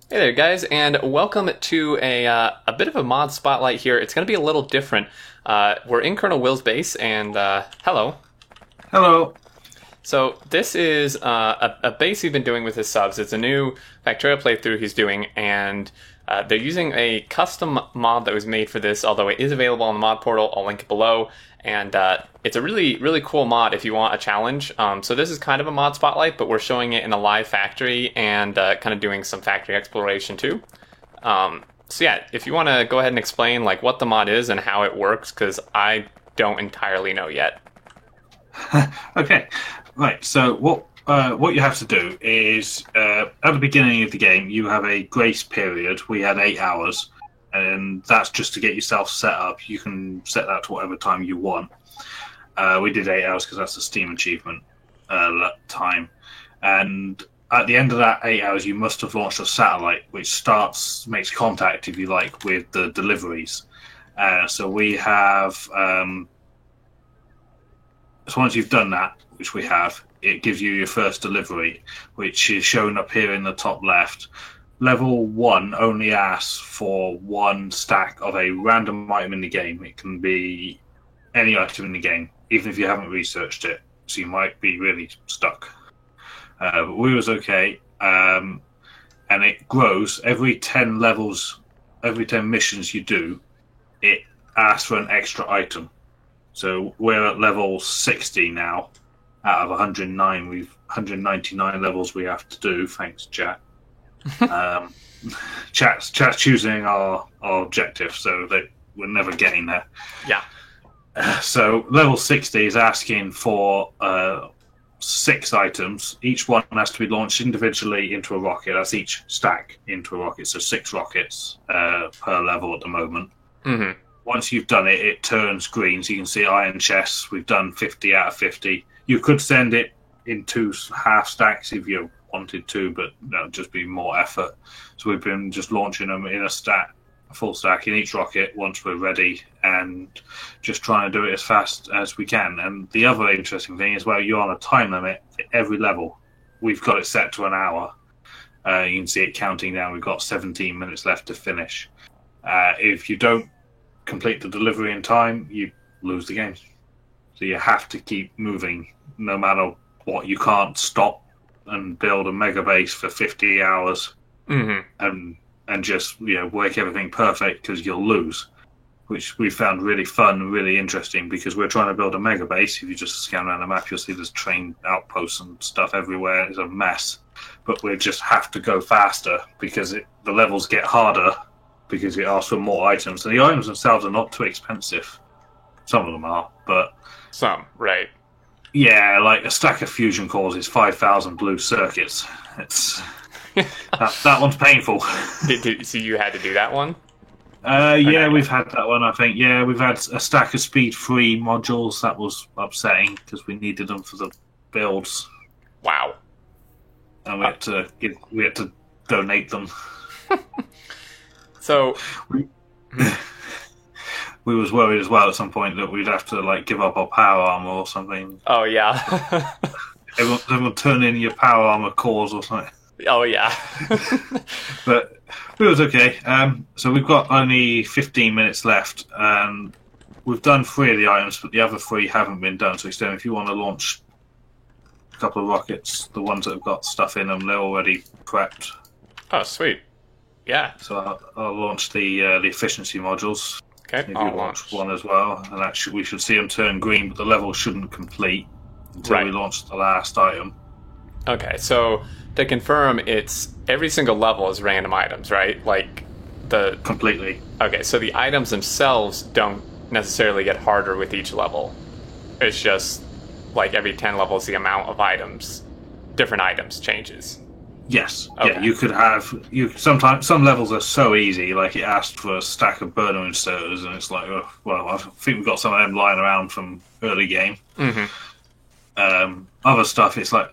Hey there, guys, and welcome to a bit of a mod spotlight here. It's going to be a little different. We're in Colonel Will's base, and hello. Hello. So this is a base he's been doing with his subs. It's a new Factorio playthrough he's doing, and they're using a custom mod that was made for this, although it is available on the mod portal. I'll link it below. And it's a really, really cool mod if you want a challenge. So this is kind of a mod spotlight, but we're showing it in a live factory and kind of doing some factory exploration too. So yeah, if you want to go ahead and explain like what the mod is and how it works, because I don't entirely know yet. Okay, right. So what you have to do is at the beginning of the game you have a grace period. We had 8 hours, and that's just to get yourself set up. You can set that to whatever time you want. We did 8 hours because that's the Steam achievement time, and at the end of that 8 hours, you must have launched a satellite, which makes contact, if you like, with the deliveries. So we have. So once you've done that, which we have, it gives you your first delivery, which is shown up here in the top left. Level 1 only asks for one stack of a random item in the game. It can be any item in the game, even if you haven't researched it. So you might be really stuck. But we was okay. And it grows every 10 levels, every 10 missions you do, it asks for an extra item. So we're at level 60 now. Out of 109, we've 199 levels we have to do. Thanks, chat. Chat's choosing our objective, so that we're never getting there. Yeah. So level 60 is asking for 6 items. Each one has to be launched individually into a rocket. That's each stack into a rocket. So 6 rockets per level at the moment. Mm-hmm. Once you've done it, it turns green. So you can see iron chests. We've done 50 out of 50. You could send it in 2 half stacks if you wanted to, but that would just be more effort. So we've been just launching them in a full stack in each rocket once we're ready, and just trying to do it as fast as we can. And the other interesting thing is, well, you're on a time limit for every level. We've got it set to an hour. You can see it counting down. We've got 17 minutes left to finish. If you don't complete the delivery in time, you lose the game. So you have to keep moving no matter what. You can't stop and build a mega base for 50 hours and just work everything perfect, because you'll lose, which we found really fun and really interesting, because we're trying to build a mega base. If you just scan around the map, you'll see there's train outposts and stuff everywhere. It's a mess, but we just have to go faster because the levels get harder, because it asks for more items. And the items themselves are not too expensive. Some of them are, but... Some, right. Yeah, like a stack of fusion cores is 5,000 blue circuits. It's that one's painful. So you had to do that one? Yeah, we've had that one, I think. Yeah, we've had a stack of speed 3 modules. That was upsetting, because we needed them for the builds. Wow. And we had to donate them. So we was worried as well at some point that we'd have to give up our power armor or something. Oh yeah. Everyone turn in your power armor cores or something. Oh yeah. But it was okay. So we've got only 15 minutes left. We've done 3 of the items, but the other 3 haven't been done. So if you want to launch a couple of rockets, the ones that have got stuff in them, they're already prepped. Oh sweet. Yeah. So I'll launch the efficiency modules. Okay. If you launch one as well, and actually we should see them turn green, but the level shouldn't complete until we launch the last item. Okay, so to confirm, it's every single level is random items, right? Completely. Okay, so the items themselves don't necessarily get harder with each level. It's just every 10 levels, the amount of items, different items changes. Yes. Okay. Yeah, you could have sometimes some levels are so easy, like it asked for a stack of burner inserters, and it's like, oh, well, I think we've got some of them lying around from early game. Other stuff, it's like,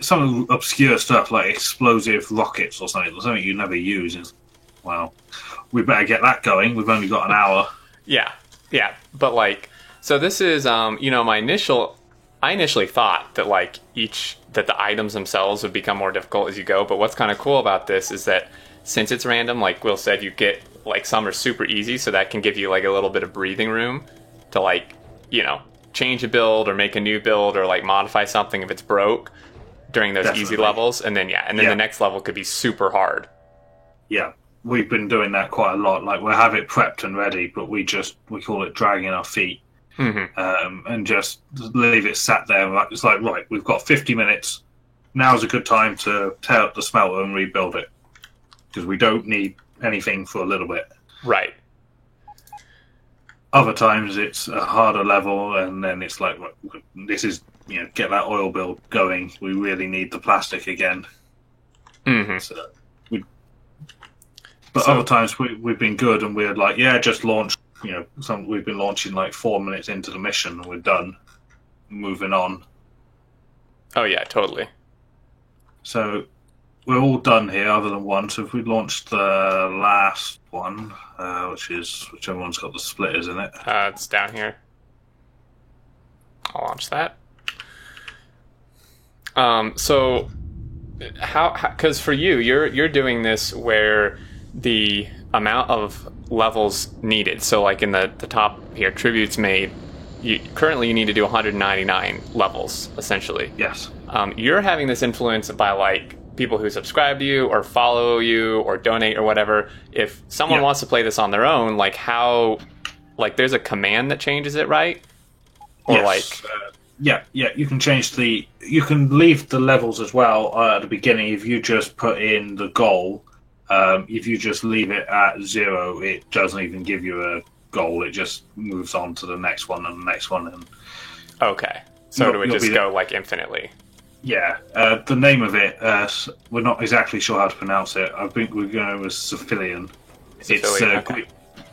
some obscure stuff like explosive rockets or something you never use. Is, well, we better get that going. We've only got an hour. Yeah, but so this is my initial I initially thought that like that the items themselves would become more difficult as you go, but what's kind of cool about this is that since it's random, like Will said, you get like some are super easy, so that can give you like a little bit of breathing room to like, change a build or make a new build or like modify something if it's broke during those easy levels, and then the next level could be super hard. Yeah, we've been doing that quite a lot. Like we'll have it prepped and ready, but we call it dragging our feet. And just leave it sat there. It's like, right, we've got 50 minutes. Now's a good time to tear up the smelter and rebuild it because we don't need anything for a little bit. Right. Other times it's a harder level, and then it's like, this is get that oil build going. We really need the plastic again. So other times we've been good, and we're like, just launch. We've been launching like 4 minutes into the mission and we're done. Moving on. Oh yeah, totally. So we're all done here other than one. So if we launched the last one, whichever one's got the splitters in it. It's down here. I'll launch that. So how because for you're doing this where the amount of levels needed, so like in the top here, tributes made, currently you need to do 199 levels essentially. Yes. You're having this influence by like people who subscribe to you or follow you or donate or whatever. If someone wants to play this on their own, like how, like there's a command that changes it, right? Or yes. You can you can leave the levels as well at the beginning if you just put in the goal. If you just leave it at 0, it doesn't even give you a goal. It just moves on to the next one and the next one. And okay, so do it just go like infinitely? Yeah. The name of it, we're not exactly sure how to pronounce it. I think we're going with Cephalion. It's okay.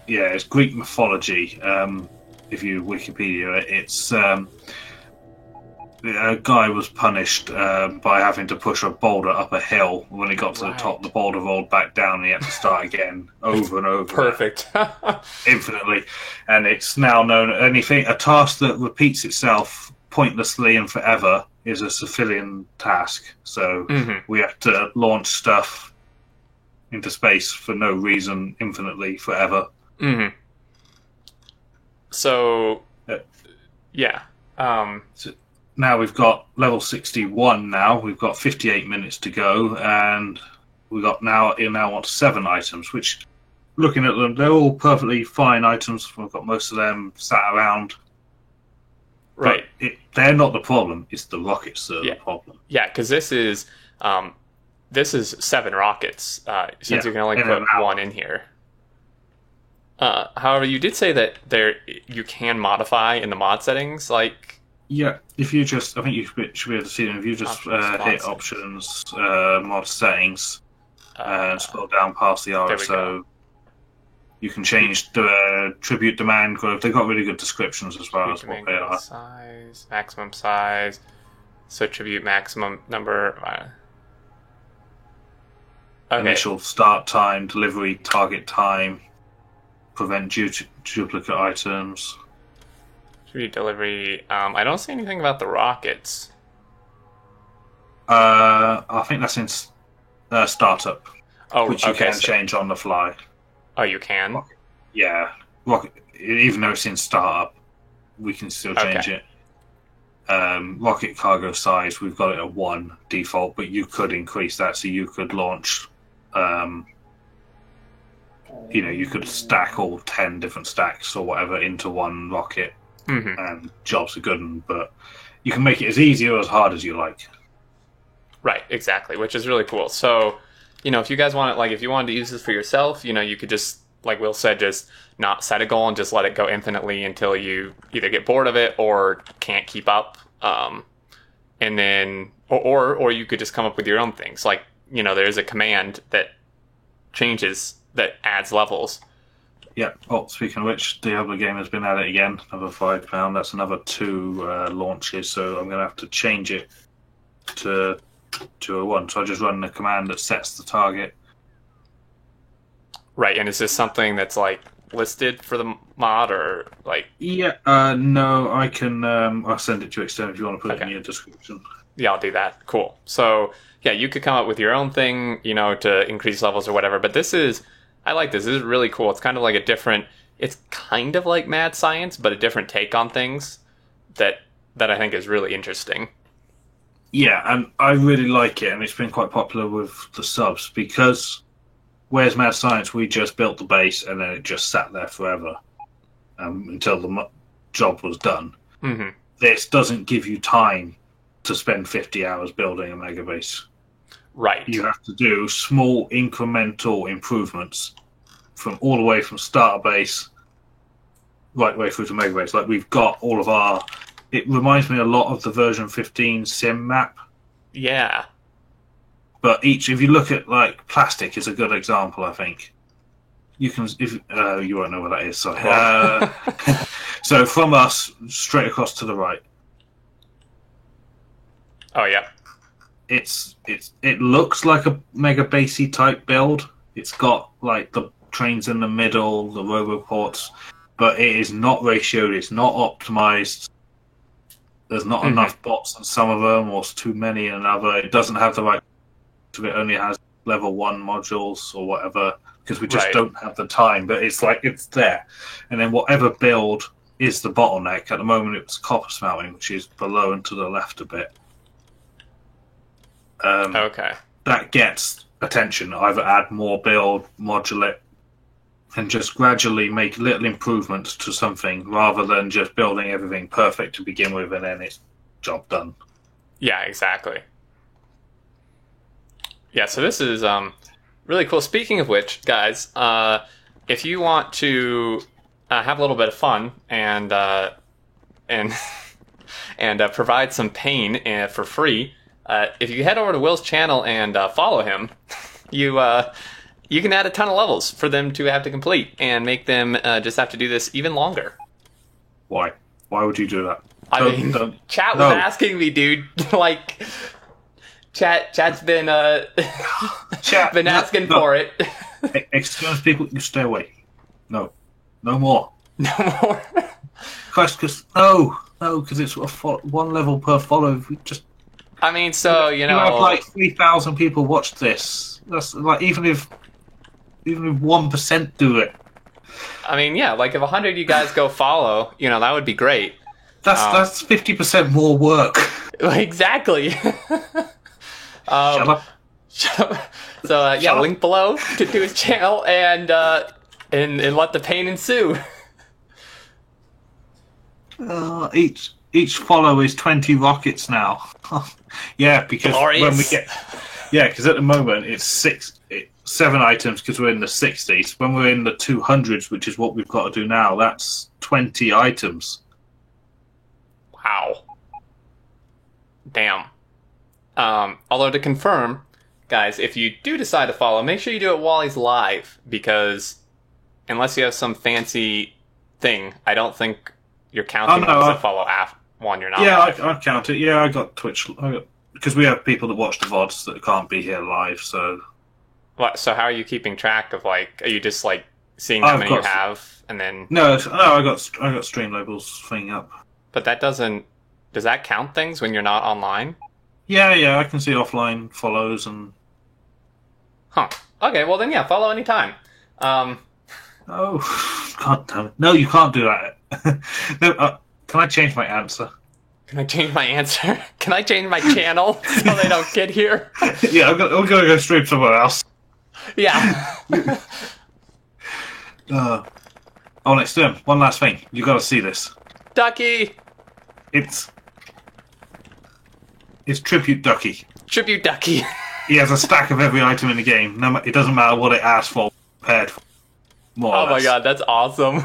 It's Greek mythology. If you Wikipedia it, it's a guy was punished by having to push a boulder up a hill. When he got to the top, the boulder rolled back down and he had to start again over and over. Perfect. Infinitely. And it's now known a task that repeats itself pointlessly and forever is a Cephalion task. So we have to launch stuff into space for no reason infinitely forever. So, yeah. So now we've got level 61 now. We've got 58 minutes to go, and we now want 7 items, which, looking at them, they're all perfectly fine items. We've got most of them sat around. Right. But they're not the problem. It's the rockets that are the problem. Yeah, because this is 7 rockets, since you can only put 1 in here. However, you did say that you can modify in the mod settings, like... Yeah, if you just... I think you should be able to see them. If you just hit options, mod settings, and scroll down past the RSO, you can change the tribute demand growth. They've got really good descriptions as well as what they are. Size, maximum size, so tribute maximum number... Okay. Initial start time, delivery target time, prevent duplicate items. Tribute delivery. I don't see anything about the rockets. I think that's in startup, which you can change on the fly. Oh, you can? Yeah. Rocket, even though it's in startup, we can still change it. Rocket cargo size, we've got it at 1 default, but you could increase that, so you could launch... you could stack all 10 different stacks or whatever into one rocket, and jobs are good, but you can make it as easy or as hard as you like. Right, exactly, which is really cool. So, if you guys want it, like, if you wanted to use this for yourself, you could just, like Will said, just not set a goal and just let it go infinitely until you either get bored of it or can't keep up. And then, or you could just come up with your own things. Like, there's a command that that adds levels. Yeah. Oh, speaking of which, Diablo Game has been at it again. Another £5. That's another 2 launches. So I'm going to have to change it to a 1. So I just run the command that sets the target. Right. And is this something that's like listed for the mod, or like? Yeah, no, I can. I'll send it to you external if you want to put it in your description. Yeah, I'll do that. Cool. So yeah, you could come up with your own thing, to increase levels or whatever. But I like this. This is really cool. It's kind of like it's kind of like mad science, but a different take on things that I think is really interesting. Yeah, and I really like it, and it's been quite popular with the subs because where's Mad Science, we just built the base and then it just sat there forever until the job was done. Mm-hmm. This doesn't give you time to spend 50 hours building a mega base. Right. You have to do small incremental improvements from all the way from starter base right way through to mega base. Like we've got all of our... It reminds me a lot of the version 15 sim map. Yeah. But if you look at like plastic is a good example, I think. You can, if you won't know what that is. Sorry. So from us, straight across to the right. Oh yeah. It looks like a mega basey type build. It's got like the trains in the middle, the roboports, but it is not ratioed. It's not optimized. There's not enough bots in some of them, or too many in another. It doesn't have the right. It only has level 1 modules or whatever because we just don't have the time. But it's like it's there, and then whatever build is the bottleneck at the moment. It's copper smelting, which is below and to the left a bit. Okay. That gets attention. Either add more build, modulate, and just gradually make little improvements to something rather than just building everything perfect to begin with and then it's job done. Yeah, exactly. Yeah, so this is really cool. Speaking of which, guys, if you want to have a little bit of fun and provide some pain for free, if you head over to Will's channel and follow him, you can add a ton of levels for them to have to complete and make them just have to do this even longer. Why? Why would you do that? Chat was asking me, dude. Like, chat's been been asking for it. Experienced people, you stay away. No more. No more. Because it's one level per follow. We just. I mean, so you have like 3,000 people watch this. That's like even if 1% do it. I mean, yeah, like if 100 of you guys go follow, that would be great. That's 50% more work. Exactly. Shut up. So link below to his channel and let the pain ensue. Each follow is 20 rockets now. Yeah, because Glorious. When we get because at the moment it's 7 items because we're in the 60s. When we're in the 200s, which is what we've got to do now, that's 20 items. Wow. Damn. Although to confirm, guys, if you do decide to follow, make sure you do it while he's live, because unless you have some fancy thing, I don't think you're counting those that follow one you're not. Yeah, live. I count it. Yeah, I got Twitch. Because we have people that watch the VODs that can't be here live, so... What? So how are you keeping track of, like, are you just, like, seeing how many you have, and then... No, I got stream labels thing up. But that doesn't... Does that count things when you're not online? Yeah, I can see offline follows and... Huh. Okay, well then, yeah, follow anytime. Oh, God damn it. No, you can't do that. No, can I change my answer? Can I change my answer? Can I change my channel so they don't get here? Yeah, I'm gonna go stream somewhere else. Yeah. Next to him, one last thing. You gotta see this. Ducky! It's Tribute Ducky. Tribute Ducky. He has a stack of every item in the game. No, it doesn't matter what it asks for, prepared for. More or less. My god, that's awesome.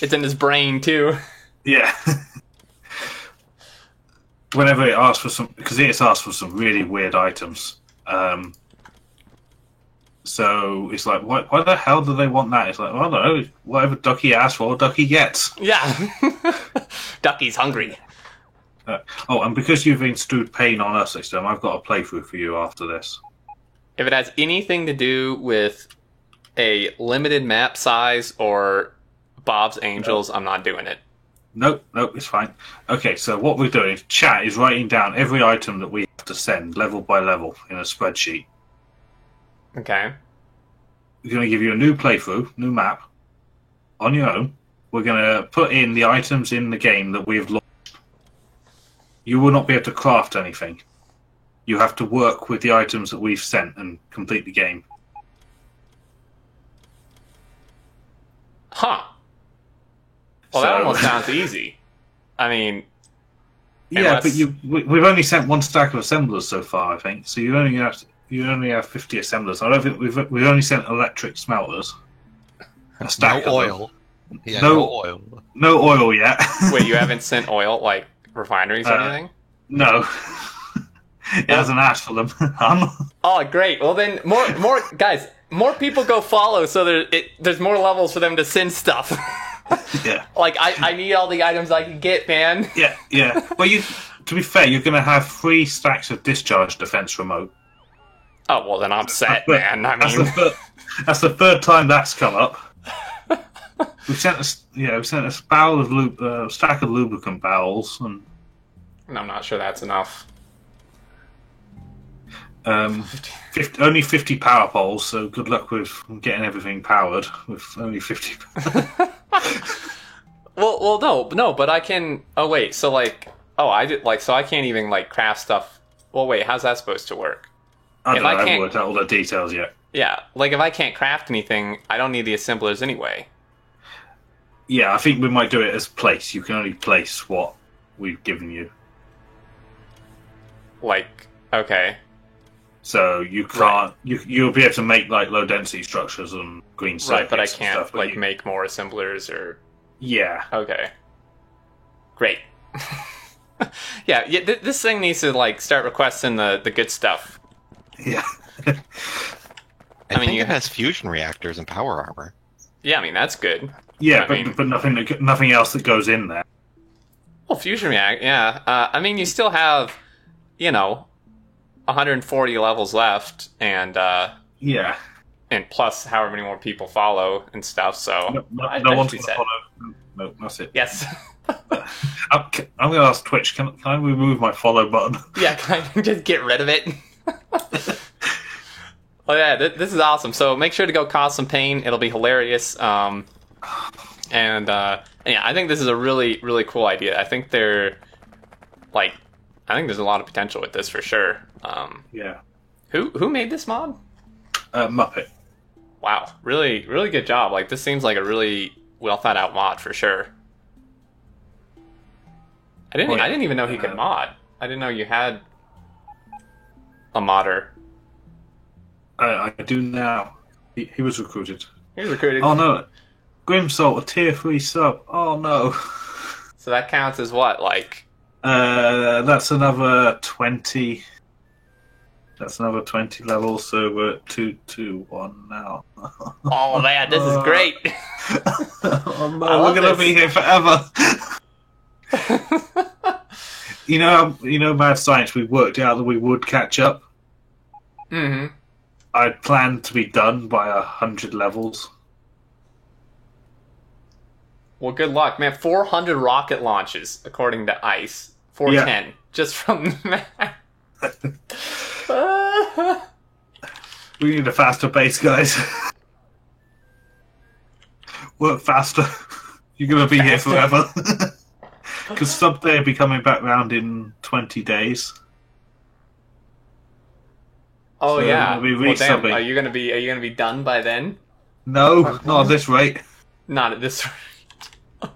It's in his brain, too. Yeah. Whenever it asks for some... Because it's asked for some really weird items. So it's like, why the hell do they want that? It's like, well, I don't know. Whatever Ducky asks for, Ducky gets. Yeah. Ducky's hungry. And because you've installed pain on us XM, I've got a playthrough for you after this. If it has anything to do with a limited map size or Bob's Angels, I'm not doing it. Nope, it's fine. Okay, so what we're doing, chat is writing down every item that we have to send level by level in a spreadsheet. Okay. We're going to give you a new playthrough, new map, on your own. We're going to put in the items in the game that we've launched. You will not be able to craft anything. You have to work with the items that we've sent and complete the game. Huh. Well, that almost sounds easy. I mean... Yeah, but we've only sent one stack of assemblers so far, I think. So you only have 50 assemblers. I don't think we've only sent electric smelters. A stack no oil. Yeah, no oil. No oil yet. Wait, you haven't sent oil, like refineries or anything? No. It hasn't asked for them. Oh, great. Well, then, more guys, more people go follow, so there's more levels for them to send stuff. Yeah. Like, I need all the items I can get, man. Yeah. Well, to be fair, you're going to have 3 stacks of discharge defense remote. Oh, well, then I'm set, man. I mean... That's the third time that's come up. We sent a stack of lubricant barrels, and I'm not sure that's enough. Only 50 power poles, so good luck with getting everything powered with only 50. Well, no, but I can. Oh wait, so so I can't even like craft stuff. Well, wait, how's that supposed to work? I haven't worked out all the details yet. Yeah, like if I can't craft anything, I don't need the assemblers anyway. Yeah, I think we might do it as place. You can only place what we've given you. Like, okay. So you can't. Right. You'll be able to make like low density structures and green circuits. Right, but I can't stuff, but make more assemblers or. Yeah. Okay. Great. Yeah. This thing needs to like start requesting the good stuff. Yeah. I mean, it has fusion reactors and power armor. Yeah, I mean that's good. Yeah, but nothing else that goes in there. Well, fusion react. Yeah. I mean, you still have, 140 levels left, and yeah, and plus however many more people follow and stuff. So no one's going to follow. No, that's it. Yes. I'm going to ask Twitch. Can I remove my follow button? Yeah, can I just get rid of it? Oh yeah, this is awesome. So make sure to go cause some pain. It'll be hilarious. And yeah, I think this is a really, really cool idea. I think there's a lot of potential with this for sure. Yeah. Who made this mod? Muppet. Wow, really, really good job. Like this seems like a really well thought out mod for sure. I didn't even know he could mod. I didn't know you had a modder. I do now. He was recruited. He was recruited. Oh no, Grimsalt, a tier 3 sub. Oh no. So that counts as what, like? That's another 20. That's another 20 levels, so we're at 221 now. Oh man, this is great. Oh no, we're gonna be here forever. You know, Mad Science. We worked out that we would catch up. Mm-hmm. I planned to be done by 100 levels. Well, good luck, man. 400 rocket launches, according to ICE. 410, just from that. We need a faster pace, guys. Work faster. You're going to be here forever. Because Subday will be coming back round in 20 days. Oh, so yeah. Well, damn, are you gonna be done by then? No, not at this rate. Not at this rate.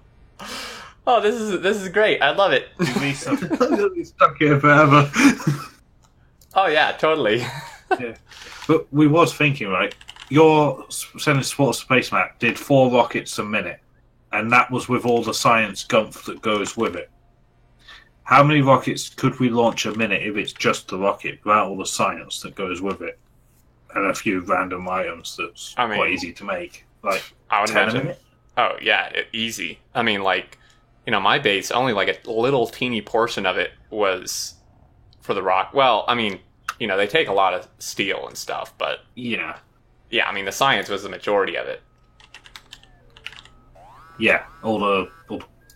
Oh, this is great. I love it. I'm gonna be stuck here forever. Oh yeah, totally. Yeah. But we was thinking, right? Your Senate Sports Space Map did 4 rockets a minute, and that was with all the science gumph that goes with it. How many rockets could we launch a minute if it's just the rocket, without all the science that goes with it, and a few random items that's quite easy to make? Like I would 10 a imagine. minute? Oh yeah, easy. I mean, like, my base only like a little teeny portion of it was for the rock. Well, I mean, they take a lot of steel and stuff, but yeah, Yeah, I mean, the science was the majority of it. Yeah, all the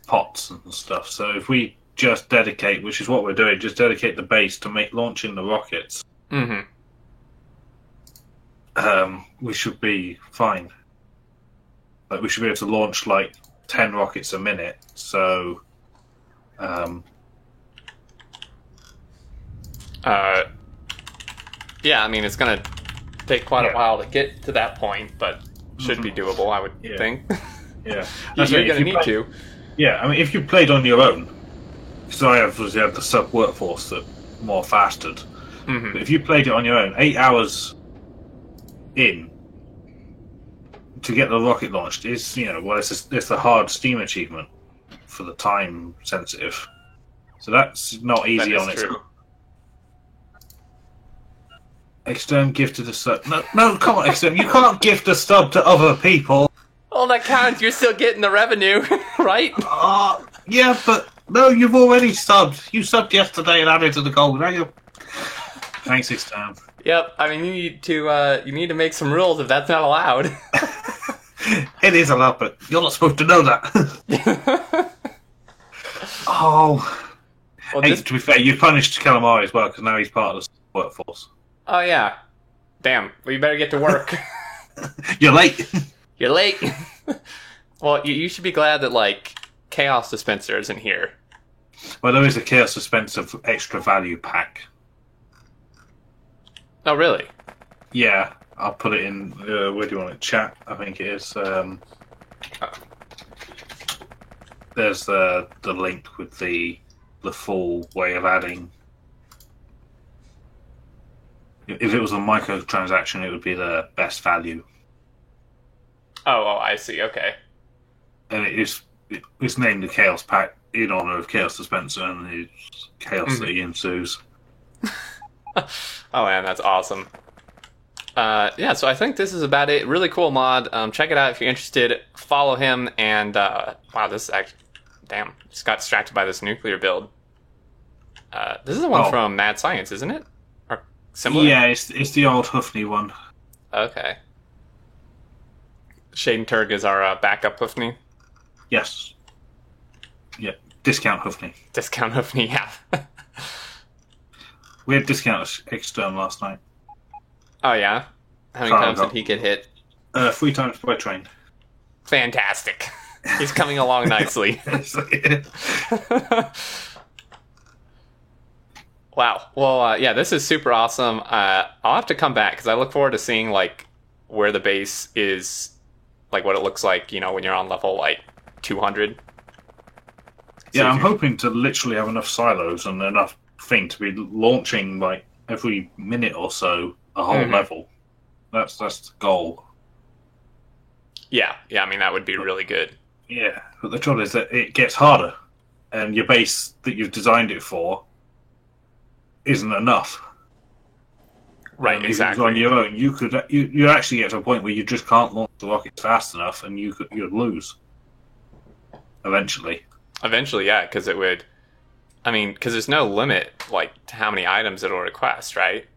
pots and stuff. So if we just dedicate, which is what we're doing, just dedicate the base to launching the rockets, we should be fine. Like, we should be able to launch like 10 rockets a minute. So, yeah, I mean, it's gonna take quite a while to get to that point, but should be doable, I would think. Yeah, you're gonna need to. Yeah, I mean, if you played on your own, because I obviously have the sub workforce that more fastered. But if you played it on your own, 8 hours in to get the rocket launched is, it's a hard Steam achievement for the time sensitive. So that's not easy on its own. Extern gifted a sub. No, come on, Extern. You can't gift a sub to other people. Well, that counts. You're still getting the revenue, right? Yeah, but no, you've already subbed. You subbed yesterday and added to the goal. Now you're... Thanks, Extern. Yep. I mean, you need to make some rules if that's not allowed. It is allowed, but you're not supposed to know that. Oh. Well, hey, to be fair, you punished Calamari as well, because now he's part of the workforce. Oh, yeah. Damn. Well, you better get to work. You're late. You're late. Well, you should be glad that, like, Chaos Dispenser isn't here. Well, there is a Chaos Dispenser extra value pack. Oh, really? Yeah. I'll put it in, where do you want it? Chat, I think it is. There's the link with the full way of adding. If it was a microtransaction, it would be the best value. Oh, I see, okay. And it's named the Chaos Pack in honor of Chaos Dispenser and the chaos that he ensues. Oh man, that's awesome. Yeah, so I think this is about it. Really cool mod. Check it out if you're interested. Follow him, and wow, this is actually... Damn, just got distracted by this nuclear build. This is the one from Mad Science, isn't it? Or similar? Yeah, it's the old Hoofney one. Okay. Shaden Turg is our backup Hoofney? Yes. Yeah, discount Hoofney. Discount Hoofney, yeah. We had discount Extern last night. Oh, yeah? How many times did he get hit? 3 times by train. Fantastic. He's coming along nicely. Wow. Well, yeah, this is super awesome. I'll have to come back because I look forward to seeing like where the base is, like what it looks like, when you're on level like 200. Yeah, I'm hoping to literally have enough silos and enough thing to be launching like every minute or so a whole level. That's the goal. Yeah. I mean that would be really good. Yeah, but the trouble is that it gets harder, and your base that you've designed it for isn't enough. Right, exactly. On your own, you actually get to a point where you just can't launch the rockets fast enough, and you'd lose. Eventually, yeah, because it would. I mean, because there's no limit, like to how many items it'll request, right?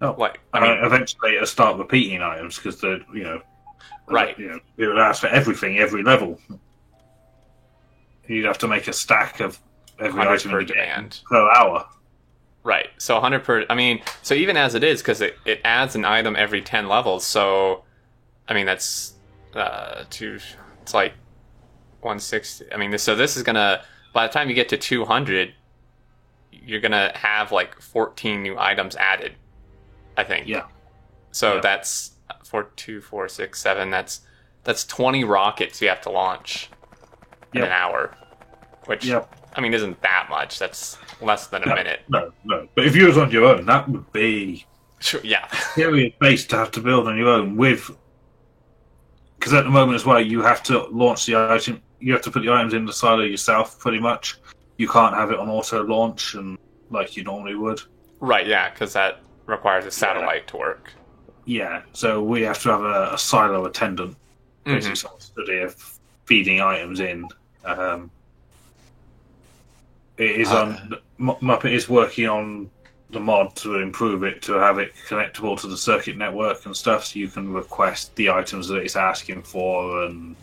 No, I mean, eventually it'll start repeating items because they're right. It would ask for everything, every level. You'd have to make a stack of every item per demand per hour. Right. So 100 per. I mean, so even as it is, because it adds an item every 10 levels. So, I mean, that's it's like 160. I mean, so this is gonna. By the time you get to 200, you're gonna have like 14 new items added. I think. Yeah. So that's 4, 2, 4, 6, 7. That's 20 rockets you have to launch in an hour, which I mean isn't that much. That's less than a minute. No. But if you was on your own, that would be serious base to have to build on your own with. Because at the moment as well, you have to launch the item. You have to put the items in the silo yourself, pretty much. You can't have it on auto launch and like you normally would. Right. Yeah, because that requires a satellite to work. Yeah, so we have to have a silo attendant, basically someone stood here feeding items in. It is on Muppet is working on the mod to improve it, to have it connectable to the circuit network and stuff, so you can request the items that it's asking for, and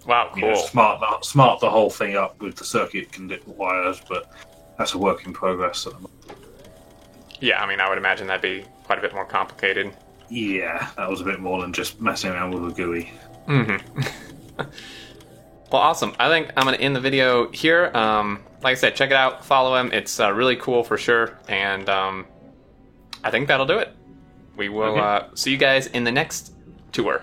wow, cool. Smart the whole thing up with the circuit wires, but that's a work in progress. Yeah, I mean, I would imagine that'd be quite a bit more complicated. Yeah, that was a bit more than just messing around with a GUI. Mm-hmm. Well, awesome. I think I'm going to end the video here. Like I said, check it out. Follow him. It's really cool for sure. And I think that'll do it. We will see you guys in the next tour.